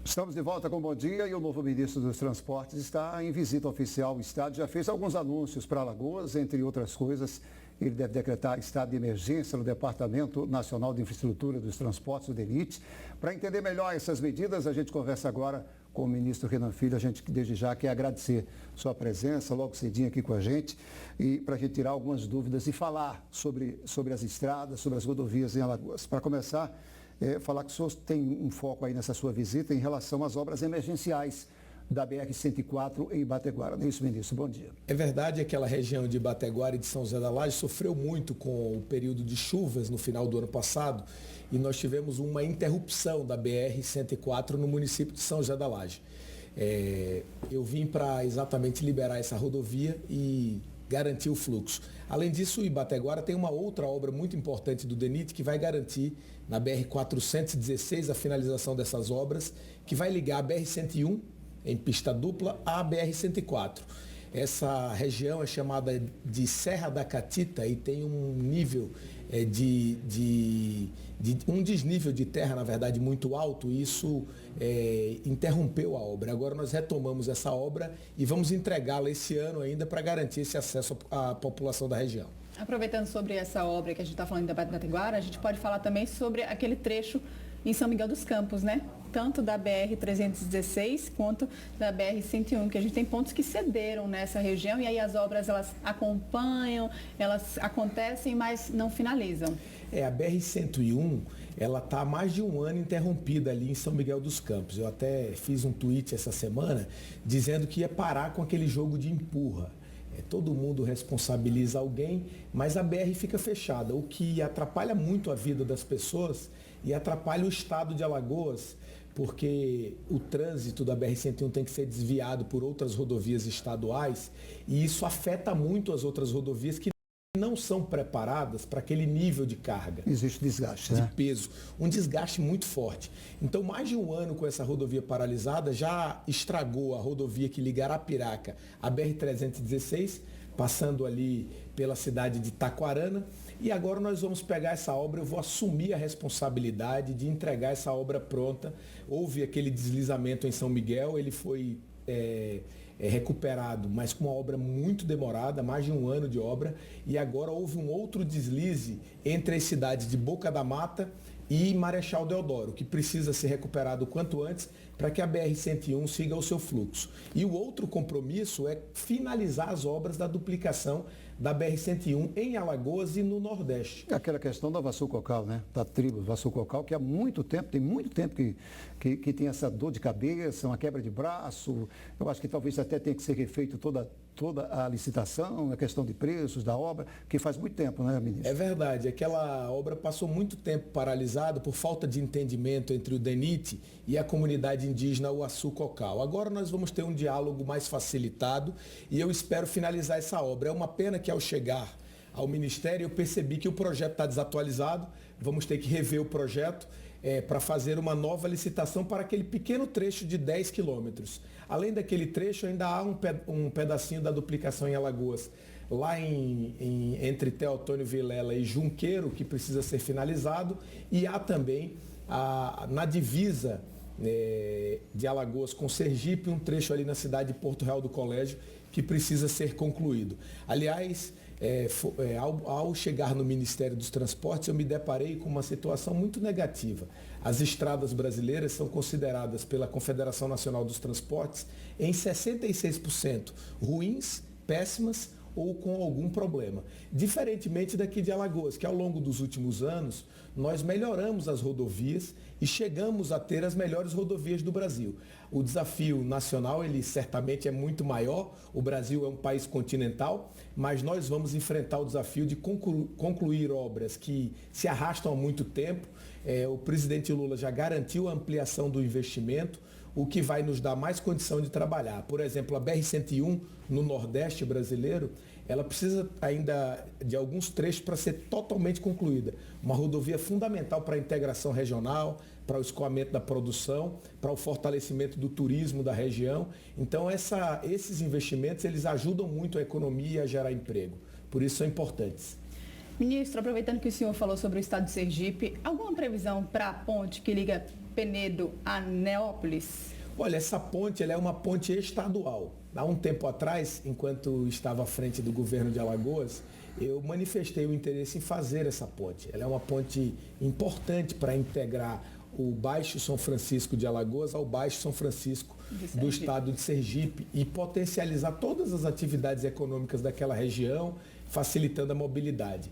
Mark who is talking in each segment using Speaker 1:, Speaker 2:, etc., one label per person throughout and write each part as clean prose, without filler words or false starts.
Speaker 1: Estamos de volta com o Bom Dia e o novo ministro dos Transportes está em visita oficial ao estado. Já fez alguns anúncios para Alagoas, entre outras coisas. Ele deve decretar estado de emergência no Departamento Nacional de Infraestrutura dos Transportes, o DENIT. Para entender melhor essas medidas, a gente conversa agora com o ministro Renan Filho. A gente desde já quer agradecer sua presença logo cedinho aqui com a gente e para a gente tirar algumas dúvidas e falar sobre as estradas, sobre as rodovias em Alagoas. Para começar, falar que o senhor tem um foco aí nessa sua visita em relação às obras emergenciais da BR-104 em Bateguara. Não é isso, ministro? Bom dia.
Speaker 2: É verdade, aquela região de Bateguara e de São José da Laje sofreu muito com o período de chuvas no final do ano passado e nós tivemos uma interrupção da BR-104 no município de São José da Laje. Eu vim para exatamente liberar essa rodovia e garantir o fluxo. Além disso, o Ibateguara tem uma outra obra muito importante do DENIT que vai garantir na BR-416 a finalização dessas obras, que vai ligar a BR-101 em pista dupla à BR-104. Essa região é chamada de Serra da Catita e tem um nível um desnível de terra, na verdade, muito alto, e isso interrompeu a obra. Agora nós retomamos essa obra e vamos entregá-la esse ano ainda para garantir esse acesso à população da região.
Speaker 3: Aproveitando sobre essa obra que a gente está falando da Bateguara, a gente pode falar também sobre aquele trecho em São Miguel dos Campos, né? Tanto da BR-316 quanto da BR-101, que a gente tem pontos que cederam nessa região e aí as obras elas acompanham, elas acontecem, mas não finalizam.
Speaker 2: A BR-101, ela está há mais de um ano interrompida ali em São Miguel dos Campos. Eu até fiz um tweet essa semana dizendo que ia parar com aquele jogo de empurra. Todo mundo responsabiliza alguém, mas a BR fica fechada, o que atrapalha muito a vida das pessoas e atrapalha o estado de Alagoas, porque o trânsito da BR-101 tem que ser desviado por outras rodovias estaduais e isso afeta muito as outras rodovias que não são preparadas para aquele nível de carga.
Speaker 1: Existe desgaste,
Speaker 2: de peso, um desgaste muito forte. Então, mais de um ano com essa rodovia paralisada, já estragou a rodovia que liga Arapiraca à BR-316, passando ali pela cidade de Taquarana. E agora nós vamos pegar essa obra, eu vou assumir a responsabilidade de entregar essa obra pronta. Houve aquele deslizamento em São Miguel, ele foi recuperado, mas com uma obra muito demorada, mais de um ano de obra, e agora houve um outro deslize entre as cidades de Boca da Mata e Marechal Deodoro, que precisa ser recuperado o quanto antes para que a BR-101 siga o seu fluxo. E o outro compromisso é finalizar as obras da duplicação da BR-101 em Alagoas e no Nordeste.
Speaker 1: Aquela questão da Vassucocal, né? Da tribo Vassucocal, que há muito tempo, tem muito tempo que tem essa dor de cabeça, uma quebra de braço. Eu acho que talvez até tenha que ser refeito toda a licitação, a questão de preços da obra, que faz muito tempo, né, ministro?
Speaker 2: É verdade, aquela obra passou muito tempo paralisada por falta de entendimento entre o DENIT e a comunidade indígena Uaçu-Cocal. Agora nós vamos ter um diálogo mais facilitado e eu espero finalizar essa obra. É uma pena que ao chegar ao Ministério eu percebi que o projeto está desatualizado, vamos ter que rever o projeto para fazer uma nova licitação para aquele pequeno trecho de 10 quilômetros. Além daquele trecho, ainda há um pedacinho da duplicação em Alagoas, lá entre Teotônio Vilela e Junqueiro, que precisa ser finalizado, e há também na divisa de Alagoas com Sergipe, um trecho ali na cidade de Porto Real do Colégio, que precisa ser concluído. Aliás, ao chegar no Ministério dos Transportes, eu me deparei com uma situação muito negativa. As estradas brasileiras são consideradas pela Confederação Nacional dos Transportes em 66% ruins, péssimas ou com algum problema. Diferentemente daqui de Alagoas, que ao longo dos últimos anos, nós melhoramos as rodovias e chegamos a ter as melhores rodovias do Brasil. O desafio nacional, ele certamente é muito maior, o Brasil é um país continental, mas nós vamos enfrentar o desafio de concluir obras que se arrastam há muito tempo. O presidente Lula já garantiu a ampliação do investimento, o que vai nos dar mais condição de trabalhar. Por exemplo, a BR-101 no Nordeste brasileiro, ela precisa ainda de alguns trechos para ser totalmente concluída. Uma rodovia fundamental para a integração regional, para o escoamento da produção, para o fortalecimento do turismo da região. Então, esses investimentos, eles ajudam muito a economia a gerar emprego. Por isso, são importantes.
Speaker 3: Ministro, aproveitando que o senhor falou sobre o estado de Sergipe, alguma previsão para a ponte que liga Penedo a Neópolis?
Speaker 2: Olha, essa ponte ela é uma ponte estadual. Há um tempo atrás, enquanto estava à frente do governo de Alagoas, eu manifestei o interesse em fazer essa ponte. Ela é uma ponte importante para integrar o Baixo São Francisco de Alagoas ao Baixo São Francisco do estado de Sergipe e potencializar todas as atividades econômicas daquela região, facilitando a mobilidade.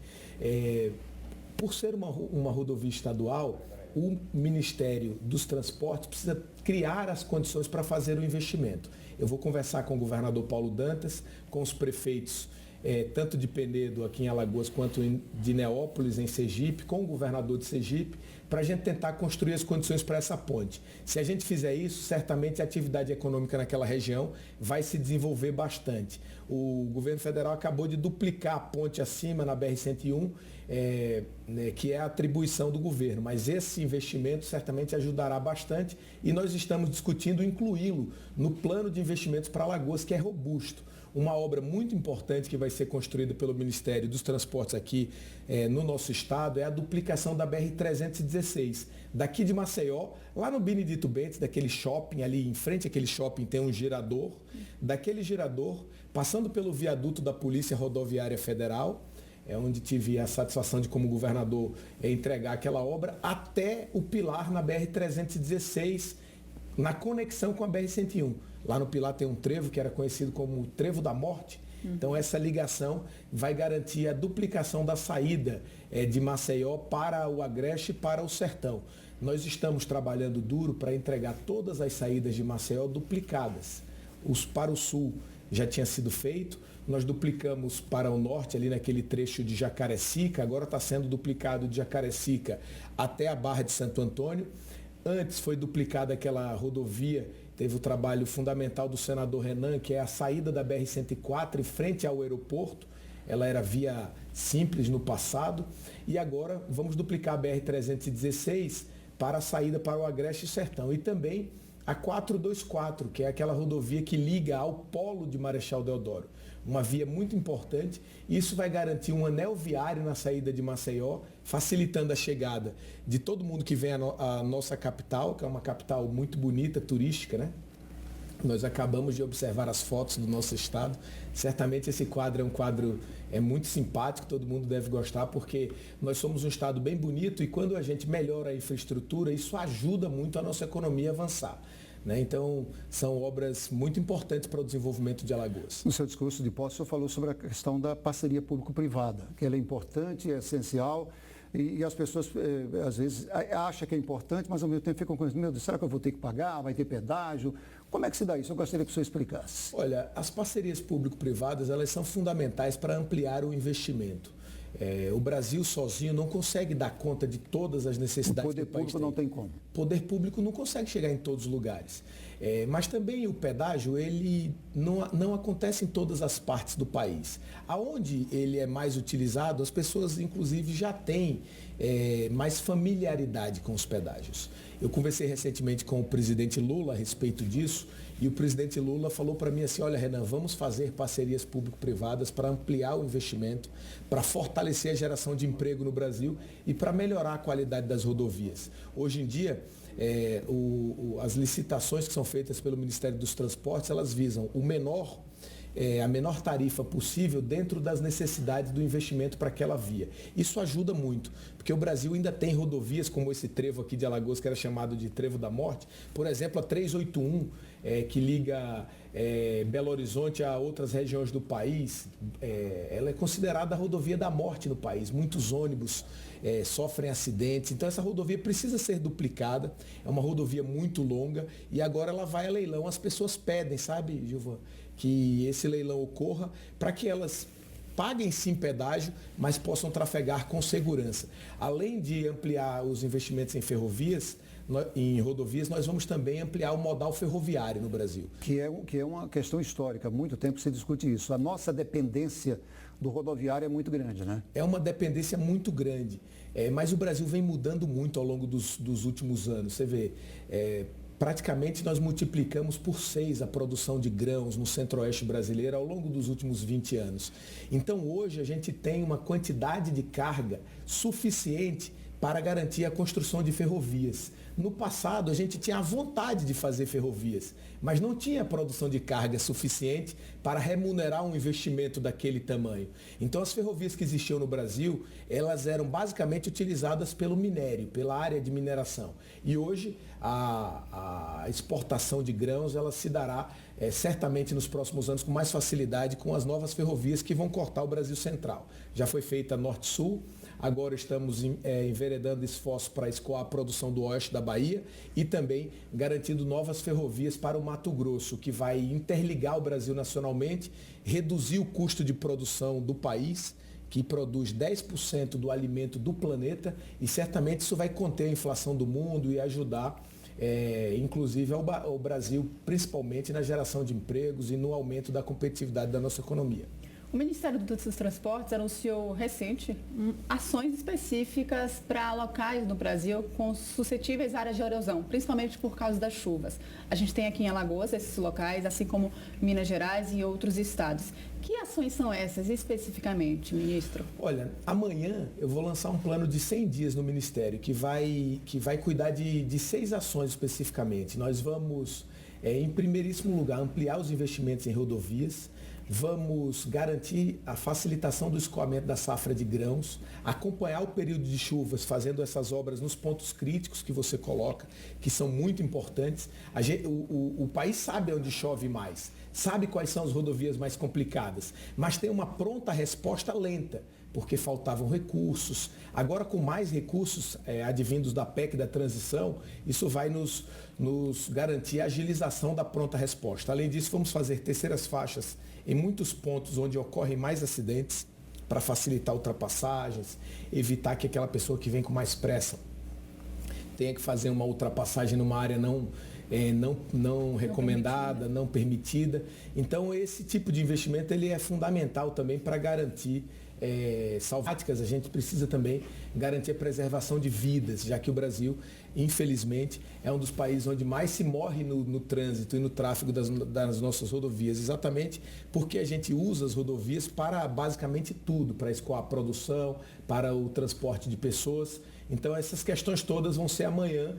Speaker 2: Por ser uma rodovia estadual, o Ministério dos Transportes precisa criar as condições para fazer o investimento. Eu vou conversar com o governador Paulo Dantas, com os prefeitos tanto de Penedo, aqui em Alagoas, quanto de Neópolis, em Sergipe, com o governador de Sergipe, para a gente tentar construir as condições para essa ponte. Se a gente fizer isso, certamente a atividade econômica naquela região vai se desenvolver bastante. O governo federal acabou de duplicar a ponte acima na BR-101, que é a atribuição do governo, mas esse investimento certamente ajudará bastante e nós estamos discutindo incluí-lo no plano de investimentos para Alagoas, que é robusto. Uma obra muito importante que vai ser construída pelo Ministério dos Transportes aqui no nosso estado é a duplicação da BR-316. Daqui de Maceió, lá no Benedito Bentes, daquele shopping ali em frente àquele shopping tem um girador. Daquele girador, passando pelo viaduto da Polícia Rodoviária Federal, onde tive a satisfação de, como governador, entregar aquela obra, até o pilar na BR-316, na conexão com a BR-101. Lá no pilar tem um trevo que era conhecido como o Trevo da Morte. Então essa ligação vai garantir a duplicação da saída de Maceió para o Agreste e para o Sertão. Nós estamos trabalhando duro para entregar todas as saídas de Maceió duplicadas. Para o sul já tinha sido feito, nós duplicamos para o norte, ali naquele trecho de Jacarecica, agora está sendo duplicado de Jacarecica até a Barra de Santo Antônio. Antes foi duplicada aquela rodovia, teve o trabalho fundamental do senador Renan, que é a saída da BR-104 em frente ao aeroporto. Ela era via simples no passado. E agora vamos duplicar a BR-316 para a saída para o Agreste e Sertão. E também a 424, que é aquela rodovia que liga ao polo de Marechal Deodoro. Uma via muito importante. Isso vai garantir um anel viário na saída de Maceió, facilitando a chegada de todo mundo que vem à nossa capital, que é uma capital muito bonita, turística, né? Nós acabamos de observar as fotos do nosso estado. Certamente esse quadro é um quadro muito simpático, todo mundo deve gostar, porque nós somos um estado bem bonito e quando a gente melhora a infraestrutura, isso ajuda muito a nossa economia a avançar. Então, são obras muito importantes para o desenvolvimento de Alagoas.
Speaker 1: No seu discurso de posse, o senhor falou sobre a questão da parceria público-privada, que ela é importante, é essencial, e as pessoas, às vezes, acham que é importante, mas ao mesmo tempo ficam com isso, meu Deus, será que eu vou ter que pagar? Vai ter pedágio? Como é que se dá isso? Eu gostaria que o senhor explicasse.
Speaker 2: Olha, as parcerias público-privadas, elas são fundamentais para ampliar o investimento. O Brasil sozinho não consegue dar conta de todas as necessidades do país.
Speaker 1: O poder público não tem como.
Speaker 2: O poder público não consegue chegar em todos os lugares. Mas também o pedágio, ele não acontece em todas as partes do país. Aonde ele é mais utilizado, as pessoas, inclusive, já têm mais familiaridade com os pedágios. Eu conversei recentemente com o presidente Lula a respeito disso, e o presidente Lula falou para mim assim, olha, Renan, vamos fazer parcerias público-privadas para ampliar o investimento, para fortalecer a geração de emprego no Brasil e para melhorar a qualidade das rodovias. Hoje em dia, as licitações que são feitas pelo Ministério dos Transportes, elas visam a menor tarifa possível dentro das necessidades do investimento para aquela via. Isso ajuda muito, porque o Brasil ainda tem rodovias como esse trevo aqui de Alagoas, que era chamado de Trevo da Morte. Por exemplo, a 381, que liga Belo Horizonte a outras regiões do país, ela é considerada a rodovia da morte no país. Muitos ônibus sofrem acidentes, então essa rodovia precisa ser duplicada, é uma rodovia muito longa e agora ela vai a leilão. As pessoas pedem, sabe, Gilvan, que esse leilão ocorra para que elas paguem sim pedágio, mas possam trafegar com segurança. Além de ampliar os investimentos em ferrovias, em rodovias, nós vamos também ampliar o modal ferroviário no Brasil.
Speaker 1: Que é uma questão histórica, há muito tempo se discute isso. A nossa dependência do rodoviário é muito grande, né?
Speaker 2: É uma dependência muito grande, mas o Brasil vem mudando muito ao longo dos últimos anos. Você vê, praticamente nós multiplicamos por 6 a produção de grãos no centro-oeste brasileiro ao longo dos últimos 20 anos. Então hoje a gente tem uma quantidade de carga suficiente para garantir a construção de ferrovias. No passado, a gente tinha a vontade de fazer ferrovias, mas não tinha produção de carga suficiente para remunerar um investimento daquele tamanho. Então, as ferrovias que existiam no Brasil, elas eram basicamente utilizadas pelo minério, pela área de mineração. E hoje, a exportação de grãos, ela se dará certamente nos próximos anos com mais facilidade com as novas ferrovias que vão cortar o Brasil Central. Já foi feita Norte-Sul. Agora estamos enveredando esforços para escoar a produção do oeste da Bahia e também garantindo novas ferrovias para o Mato Grosso, que vai interligar o Brasil nacionalmente, reduzir o custo de produção do país, que produz 10% do alimento do planeta, e certamente isso vai conter a inflação do mundo e ajudar, inclusive, o Brasil, principalmente na geração de empregos e no aumento da competitividade da nossa economia.
Speaker 3: O Ministério dos Transportes anunciou recente ações específicas para locais no Brasil com suscetíveis áreas de erosão, principalmente por causa das chuvas. A gente tem aqui em Alagoas esses locais, assim como Minas Gerais e outros estados. Que ações são essas especificamente, ministro?
Speaker 2: Olha, amanhã eu vou lançar um plano de 100 dias no Ministério que vai cuidar de 6 ações especificamente. Nós vamos, em primeiríssimo lugar, ampliar os investimentos em rodovias. Vamos garantir a facilitação do escoamento da safra de grãos, acompanhar o período de chuvas, fazendo essas obras nos pontos críticos que você coloca, que são muito importantes. O país sabe onde chove mais, sabe quais são as rodovias mais complicadas, mas tem uma pronta resposta lenta, porque faltavam recursos. Agora, com mais recursos advindos da PEC da transição, isso vai nos garantir a agilização da pronta resposta. Além disso, vamos fazer terceiras faixas em muitos pontos onde ocorrem mais acidentes, para facilitar ultrapassagens, evitar que aquela pessoa que vem com mais pressa tenha que fazer uma ultrapassagem numa área não recomendada, não permitida. Então, esse tipo de investimento ele é fundamental também para garantir salváticas. A gente precisa também garantir a preservação de vidas, já que o Brasil, infelizmente, é um dos países onde mais se morre no trânsito e no tráfego das nossas rodovias, exatamente porque a gente usa as rodovias para basicamente tudo, para escoar a produção, para o transporte de pessoas. Então, essas questões todas vão ser amanhã,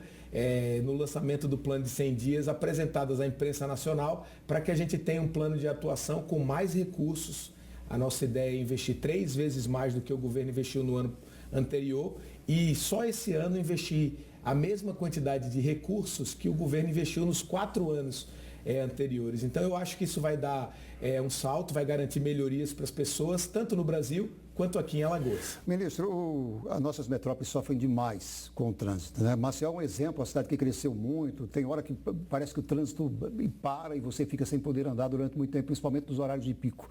Speaker 2: no lançamento do plano de 100 dias, apresentadas à imprensa nacional, para que a gente tenha um plano de atuação com mais recursos. A nossa ideia é investir 3 vezes mais do que o governo investiu no ano anterior e só esse ano investir a mesma quantidade de recursos que o governo investiu nos 4 anos anteriores. Então, eu acho que isso vai dar um salto, vai garantir melhorias para as pessoas, tanto no Brasil quanto aqui em Alagoas.
Speaker 1: Ministro, as nossas metrópoles sofrem demais com o trânsito, né? Maceió é um exemplo, uma cidade que cresceu muito, tem hora que parece que o trânsito para e você fica sem poder andar durante muito tempo, principalmente nos horários de pico.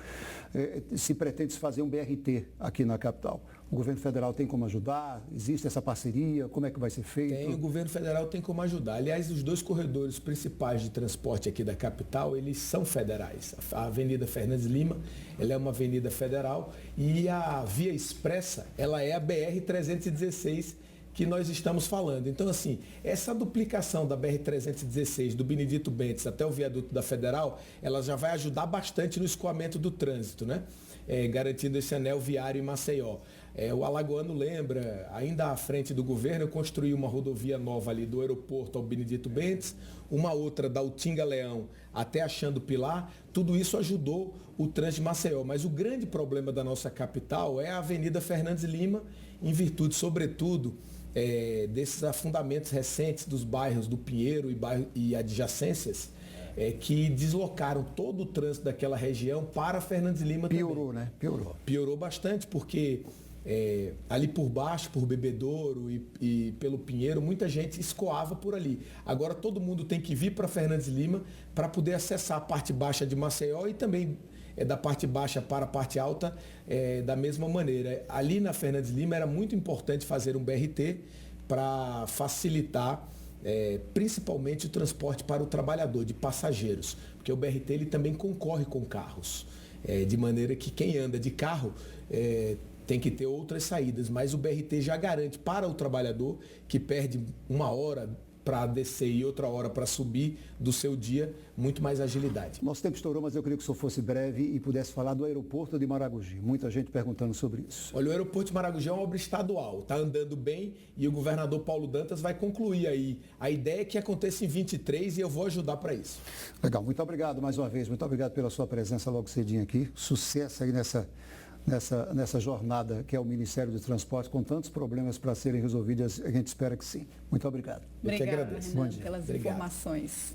Speaker 1: Se pretende fazer um BRT aqui na capital. O governo federal tem como ajudar? Existe essa parceria? Como é que vai ser feito?
Speaker 2: Tem, o governo federal tem como ajudar. Aliás, os 2 corredores principais de transporte aqui da capital, eles são federais. A Avenida Fernandes Lima, ela é uma avenida federal e a Via Expressa, ela é a BR-316 que nós estamos falando. Então, assim, essa duplicação da BR-316 do Benedito Bentes até o viaduto da Federal, ela já vai ajudar bastante no escoamento do trânsito, né? Garantindo esse anel viário em Maceió. O alagoano lembra, ainda à frente do governo, eu construí uma rodovia nova ali do aeroporto ao Benedito Bentes, uma outra da Utinga Leão até a Chã do Pilar. Tudo isso ajudou o trânsito de Maceió. Mas o grande problema da nossa capital é a Avenida Fernandes Lima, em virtude, sobretudo, desses afundamentos recentes dos bairros do Pinheiro e adjacências, que deslocaram todo o trânsito daquela região para Fernandes Lima também.
Speaker 1: Piorou, né?
Speaker 2: Piorou bastante, porque ali por baixo, por Bebedouro e pelo Pinheiro, muita gente escoava por ali. Agora todo mundo tem que vir para Fernandes Lima para poder acessar a parte baixa de Maceió e também da parte baixa para a parte alta da mesma maneira. Ali na Fernandes Lima era muito importante fazer um BRT para facilitar principalmente o transporte para o trabalhador, de passageiros, porque o BRT ele também concorre com carros, de maneira que quem anda de carro tem que ter outras saídas, mas o BRT já garante para o trabalhador que perde 1 hora para descer e outra hora para subir do seu dia, muito mais agilidade.
Speaker 1: Nosso tempo estourou, mas eu queria que o senhor fosse breve e pudesse falar do aeroporto de Maragogi. Muita gente perguntando sobre isso.
Speaker 2: Olha, o aeroporto de Maragogi é uma obra estadual, está andando bem e o governador Paulo Dantas vai concluir aí. A ideia é que aconteça em 23 e eu vou ajudar para isso.
Speaker 1: Legal, muito obrigado mais uma vez, muito obrigado pela sua presença logo cedinho aqui. Sucesso aí nessa jornada que é o Ministério do Transporte, com tantos problemas para serem resolvidos, a gente espera que sim. Muito obrigado.
Speaker 3: Obrigada,
Speaker 2: Eu que agradeço.
Speaker 3: Renan, pelas informações.